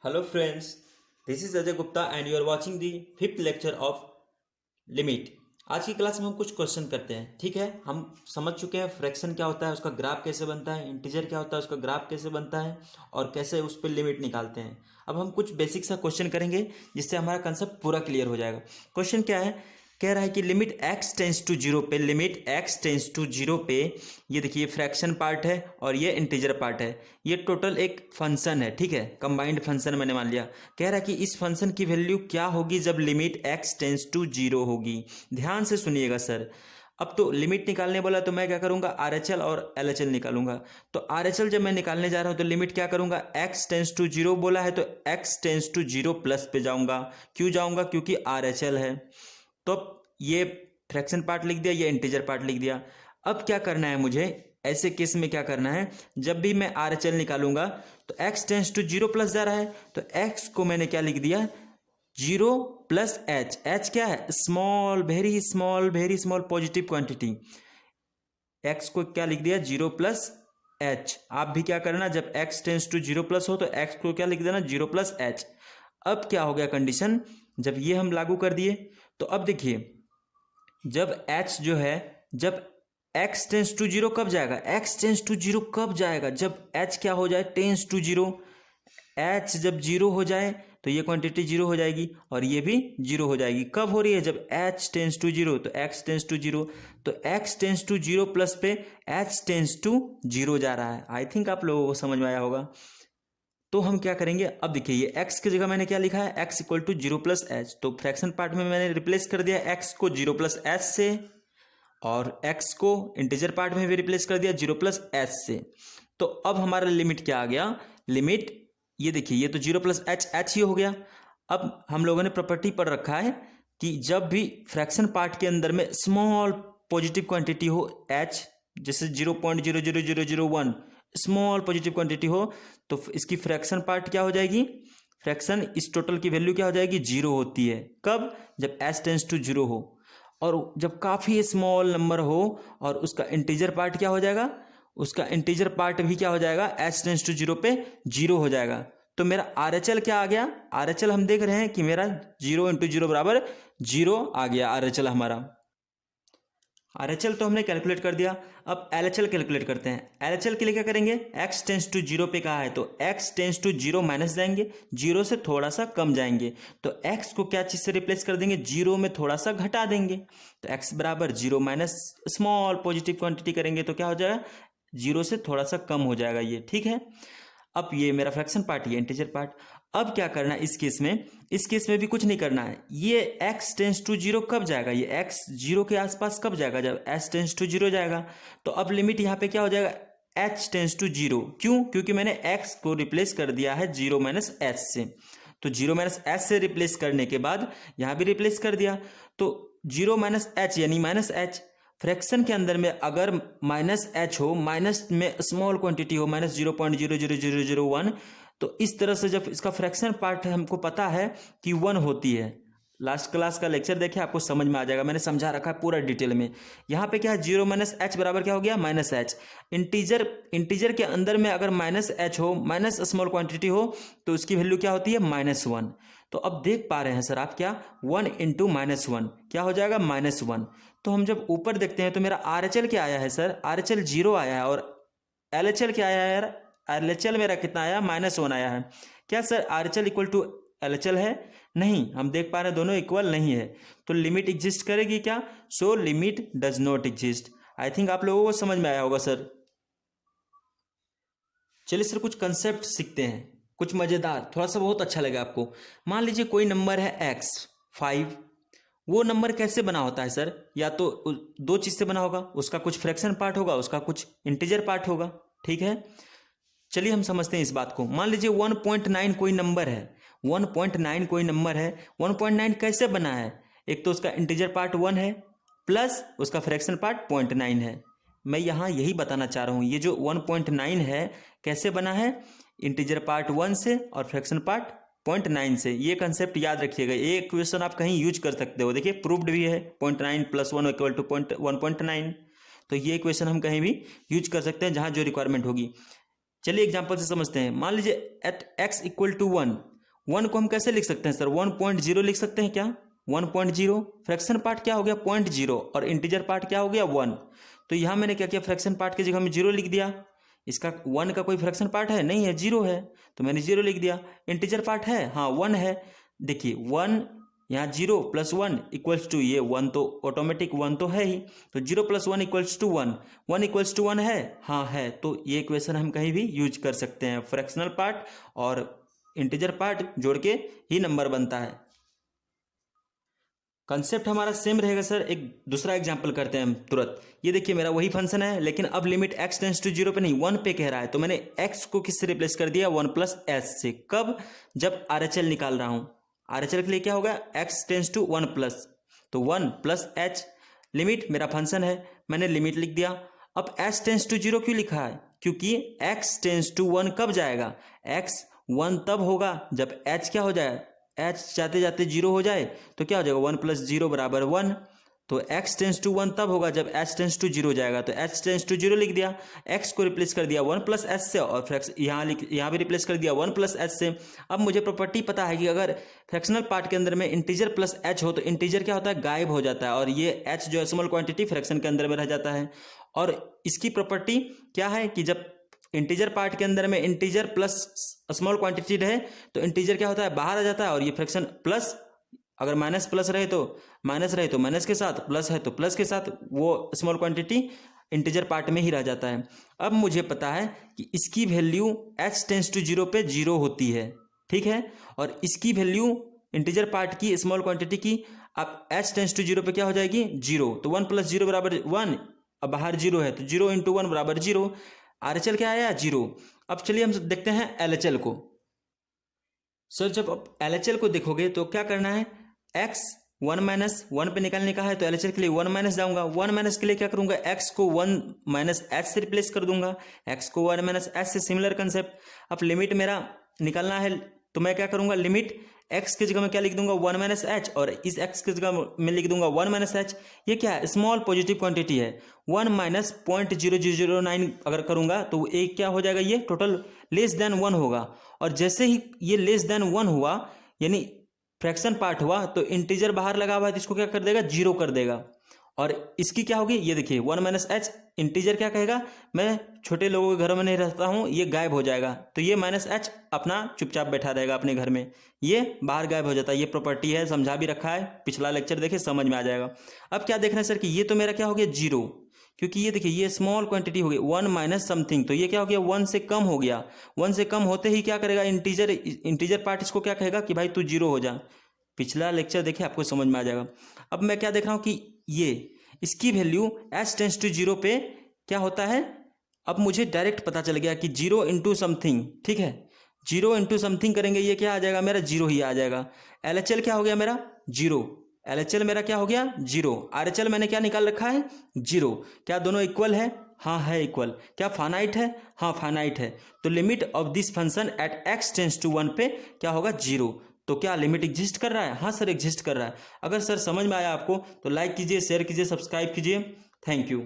Hello friends, this is Ajay Gupta and you are watching the fifth lecture of limit. आज की class में हम कुछ question करते हैं। ठीक है, हम समझ चुके हैं फ्रैक्शन क्या होता है, उसका ग्राफ कैसे बनता है, इंटीजर क्या होता है, उसका ग्राफ कैसे बनता है और कैसे उस पर लिमिट निकालते हैं। अब हम कुछ बेसिक सा क्वेश्चन करेंगे जिससे हमारा कंसेप्ट पूरा क्लियर हो जाएगा। क्वेश्चन क्या है, कह रहा है कि limit x tends to zero पे, limit x tends to zero पे, ये देखिए फ्रैक्शन पार्ट है और ये इंटीजर पार्ट है, ये टोटल एक फंक्शन है। ठीक है, कंबाइंड फंक्शन मैंने मान लिया। कह रहा है कि इस फंक्शन की वैल्यू क्या होगी जब limit x tends to zero होगी। ध्यान से सुनिएगा सर। अब तो लिमिट निकालने बोला तो मैं क्या करूंगा, RHL और LHL निकालूंगा। तो RHL जब मैं निकालने जा रहा हूं तो लिमिट क्या करूंगा, x टेंस टू जीरो बोला है तो x tends to zero plus पे जाऊंगा। क्यों जाऊंगा, क्योंकि RHL है। तो ये फ्रैक्शन पार्ट लिख दिया, ये इंटीजर पार्ट लिख दिया। अब क्या करना है मुझे, ऐसे केस में क्या करना है, जब भी मैं RHL निकालूंगा तो x tends to zero plus जा रहा है तो x को मैंने क्या लिख दिया, जीरो प्लस h। h क्या है, small, very small positive quantity. x को क्या लिख दिया, जीरो प्लस h। आप भी क्या करना, जब x tends to zero plus हो तो x को क्या लिख देना, जीरो प्लस h। अब क्या हो गया कंडीशन, जब ये हम लागू कर दिए तो अब देखिए, जब h जो है, जब x टेंस टू जीरो कब जाएगा, x टेंस टू जीरो कब जाएगा, जब h क्या हो जाए, टेंस टू जीरो। h जब जीरो हो जाए तो ये क्वांटिटी जीरो हो जाएगी और ये भी जीरो हो जाएगी। कब हो रही है, जब h टेंस टू जीरो तो x टेंस टू जीरो, तो x tends to zero plus पे h टेंस टू जीरो जा रहा है। आई थिंक आप लोगों को समझ में आया होगा। तो हम क्या करेंगे, अब देखिए ये x की जगह मैंने क्या लिखा है, x equal to zero plus h. तो फ्रैक्शन पार्ट में मैंने रिप्लेस कर दिया x को जीरो प्लस एच से और x को इंटीजर पार्ट में भी रिप्लेस कर दिया जीरो प्लस एच से। तो अब हमारा लिमिट क्या आ गया, लिमिट ये देखिए, ये तो जीरो प्लस एच एच ही हो गया। अब हम लोगों ने प्रॉपर्टी पढ़ रखा है कि जब भी फ्रैक्शन पार्ट के अंदर में स्मॉल पॉजिटिव क्वांटिटी हो h, जैसे 0.00001 स्मॉल पॉजिटिव क्वांटिटी हो तो इसकी फ्रैक्शन पार्ट क्या हो जाएगी, फ्रैक्शन इस टोटल की वैल्यू क्या हो जाएगी, जीरो होती है। कब, जब h टेंस टू जीरो हो। और जब काफ़ी स्मॉल नंबर हो और उसका इंटीजर पार्ट क्या हो जाएगा, उसका इंटीजर पार्ट भी क्या हो जाएगा, h टेंस टू जीरो पे जीरो हो जाएगा। तो मेरा RHL क्या आ गया, RHL हम देख रहे हैं कि मेरा जीरो इंटू जीरो बराबर जीरो आ गया RHL हमारा। RHL तो हमने कैलकुलेट कर दिया। अब LHL कैलकुलेट करते हैं। LHL के लिए क्या करेंगे, x टेंस टू जीरो पे कहा है तो x tends to zero minus जाएंगे, जीरो से थोड़ा सा कम जाएंगे। तो x को क्या चीज़ से रिप्लेस कर देंगे, जीरो में थोड़ा सा घटा देंगे। तो x बराबर zero minus small positive quantity करेंगे तो क्या हो जाएगा, जीरो से थोड़ा सा कम हो जाएगा ये। ठीक है, अब ये मेरा फ्रैक्शन पार्ट, ये इंटीजर पार्ट। अब क्या करना है इस केस में, इस केस में भी कुछ नहीं करना है। ये x टेंस टू जीरो कब जाएगा, ये x जीरो के आसपास कब जाएगा, जब h टेंस टू जीरो जाएगा। तो अब लिमिट यहाँ पे क्या हो जाएगा, h टेंस टू जीरो। क्यों, क्योंकि मैंने x को रिप्लेस कर दिया है जीरो माइनस h से। तो जीरो माइनस h से रिप्लेस करने के बाद यहाँ भी रिप्लेस कर दिया तो जीरो माइनस h यानी माइनस h। फ्रैक्शन के अंदर में अगर माइनस h हो, माइनस में स्मॉल क्वांटिटी हो, माइनस 0.00001, तो इस तरह से जब इसका फ्रैक्शन पार्ट हमको पता है कि 1 होती है। लास्ट क्लास का लेक्चर देखें, आपको समझ में आ जाएगा, मैंने समझा रखा है पूरा डिटेल में। यहाँ पे क्या है, जीरो माइनस एच बराबर क्या हो गया, माइनस एच। इंटीजर के अंदर में अगर माइनस एच हो, माइनस स्मॉल क्वांटिटी हो, तो उसकी वैल्यू क्या होती है, -1। तो अब देख पा रहे हैं सर आप, क्या 1 इंटू -1 क्या हो जाएगा, -1। तो हम जब ऊपर देखते हैं तो मेरा RHL क्या आया है सर, RHL जीरो आया है और LHL क्या आया है यार, LHL मेरा कितना आया, -1 आया है। क्या sir RHL equal to LHL है, नहीं, हम देख पा रहे हैं दोनों इक्वल नहीं है। तो लिमिट एग्जिस्ट करेगी क्या, so limit does not exist. I think आप लोगों को समझ में आया होगा सर। चलिए सर कुछ कंसेप्ट सीखते हैं, कुछ मज़ेदार, थोड़ा सा बहुत अच्छा लगा आपको। मान लीजिए कोई नंबर है x 5, वो नंबर कैसे बना होता है सर, या तो दो चीज़ से बना होगा, उसका कुछ फ्रैक्शन पार्ट होगा, उसका कुछ इंटीजर पार्ट होगा। ठीक है, चलिए हम समझते हैं इस बात को। मान लीजिए 1.9 कोई नंबर है, 1.9 कोई नंबर है। 1.9 कैसे बना है, एक तो उसका इंटीजर पार्ट 1 है प्लस उसका फ्रैक्शन पार्ट 0.9 है। मैं यहाँ यही बताना चाह रहा हूँ, ये जो 1.9 है कैसे बना है, इंटीजर पार्ट 1 से और फ्रैक्शन पार्ट 0.9 से। ये कंसेप्ट याद रखिएगा, ये क्वेश्चन आप कहीं यूज कर सकते हो। देखिए प्रूव्ड भी है, 0.9 + 1 इक्वल टू 1.9। तो ये क्वेश्चन हम कहीं भी यूज कर सकते हैं जहाँ जो रिक्वायरमेंट होगी। चलिए एग्जाम्पल से समझते हैं। मान लीजिए एट x इक्वल टू 1, 1 को हम कैसे लिख सकते हैं सर? 1.0 लिख सकते हैं क्या? 1.0 फ्रैक्शन पार्ट क्या हो गया? 0.0 और इंटीजर पार्ट क्या हो गया? 1। तो यहाँ मैंने क्या किया, फ्रैक्शन पार्ट की जगह में 0 लिख दिया। इसका 1 का कोई फ्रैक्शन पार्ट है? नहीं है, 0 है, तो मैंने 0 लिख दिया। इंटीजर पार्ट है? हाँ 1 है। देखिए 1 यहाँ 0 + 1 इक्वल्स टू ये 1, तो ऑटोमेटिक 1 तो है ही, तो 0 + 1 इक्वल्स टू 1, 1 इक्वल्स टू 1 है? हाँ है। तो ये इक्वेशन हम कहीं भी यूज कर सकते हैं, फ्रैक्शनल पार्ट और इंटीजर पार्ट जोड़ के ही नंबर बनता है। कंसेप्ट हमारा सेम रहेगा सर। एक दूसरा एग्जांपल करते हैं हम तुरंत। ये देखिए मेरा वही फंक्शन है, लेकिन अब लिमिट x टेंस टू 0 पे नहीं 1 पे कह रहा है, तो मैंने x को किससे रिप्लेस कर दिया? 1 + s से। कब? जब RHL निकाल रहा हूं। RHL के लिए क्या होगा? x टेंस टू 1+, तो 1 + h लिमिट मेरा फंक्शन है, मैंने लिमिट लिख दिया। अब s टेंस टू 0 क्यों लिखा है? क्योंकि x टेंस टू 1 कब जाएगा? x 1 तब होगा जब h क्या हो जाए? h जाते जाते 0 हो जाए, तो क्या हो जाएगा? 1 + 0 = 1। तो x टेंस टू 1 तब होगा जब h टेंस टू 0 जाएगा, तो h टेंस टू 0 लिख दिया। x को रिप्लेस कर दिया 1 + s से, और यहाँ भी रिप्लेस कर दिया 1 + s से। अब मुझे प्रॉपर्टी पता है कि अगर फ्रैक्शनल पार्ट के अंदर में इंटीजर प्लस h हो तो इंटीजर क्या होता है? गायब हो जाता है, और ये h जो है स्मॉल क्वांटिटी फ्रैक्शन के अंदर में रह जाता है। और इसकी प्रॉपर्टी क्या है कि जब इंटीजर पार्ट के अंदर में इंटीजर प्लस स्मॉल क्वांटिटी रहे तो इंटीजर क्या होता है? बाहर आ जाता है, और ये फ्रैक्शन प्लस, अगर माइनस प्लस रहे तो माइनस के साथ, प्लस है तो प्लस के साथ, वो स्मॉल क्वांटिटी इंटीजर पार्ट में ही रह जाता है। अब मुझे पता है कि इसकी वैल्यू h टेंस टू 0 पे 0 होती है, ठीक है, और इसकी वैल्यू इंटीजर पार्ट की स्मॉल क्वांटिटी की अब h टेंस टू 0 पे क्या हो जाएगी? 0। तो 1 + 0 = 1, अब बाहर 0 है तो 0 × 1 = 0। RHL क्या आया? 0। अब चलिए हम देखते हैं LHL को। सर जब आप LHL को देखोगे तो क्या करना है? x 1 - 1 पे निकालने का है, तो LHL के लिए 1 - जाऊंगा। 1 के लिए क्या करूंगा? x को 1 - h से रिप्लेस कर दूंगा। x को 1 - h से सिमिलर कंसेप्ट। अब लिमिट मेरा निकालना है, तो मैं क्या करूंगा? लिमिट x की जगह में क्या लिख दूंगा? 1 - h, और इस x की जगह में लिख दूंगा 1 - h। ये क्या है? स्मॉल पॉजिटिव क्वांटिटी है। 1 - 0.0009 अगर करूंगा तो एक क्या हो जाएगा? ये टोटल लेस देन 1 होगा, और जैसे ही ये लेस देन 1 हुआ, यानी फ्रैक्शन पार्ट हुआ, तो इंटीजर बाहर लगा हुआ है तो इसको क्या कर देगा? 0 कर देगा। और इसकी क्या होगी? ये देखिए 1 - h, इंटीजर क्या कहेगा? मैं छोटे लोगों के घरों में नहीं रहता हूँ, ये गायब हो जाएगा, तो ये -h अपना चुपचाप बैठा रहेगा अपने घर में, ये बाहर गायब हो जाता है। ये प्रॉपर्टी है, समझा भी रखा है, पिछला लेक्चर देखिए, समझ में आ जाएगा। अब क्या देखना है सर कि ये तो मेरा क्या हो गया? 0, क्योंकि ये देखिए ये स्मॉल क्वांटिटी हो गई 1 - समथिंग, तो ये क्या हो गया? 1 से कम हो गया। 1 से कम होते ही क्या करेगा? इंटीजर पार्ट इसको क्या कहेगा कि भाई तू 0 हो जा। पिछला लेक्चर देखिए, आपको समझ में आ जाएगा। अब मैं क्या देख रहा हूं कि ये इसकी वैल्यू h टेंस टू 0 पे क्या होता है? अब मुझे डायरेक्ट पता चल गया कि 0 × समथिंग, ठीक है, 0 × समथिंग करेंगे, ये क्या आ जाएगा? मेरा 0 ही आ जाएगा। LHL क्या हो गया मेरा? 0। LHL मेरा क्या हो गया? 0। RHL मैंने क्या निकाल रखा है? 0। क्या दोनों इक्वल है? हाँ है इक्वल। क्या फाइनाइट है? हाँ फाइनाइट है। तो limit of this function at x tends to 1 पे क्या होगा? 0। तो क्या लिमिट एग्जिस्ट कर रहा है? हाँ सर एग्जिस्ट कर रहा है। अगर सर समझ में आया आपको तो लाइक कीजिए, शेयर कीजिए, सब्सक्राइब कीजिए। Thank you.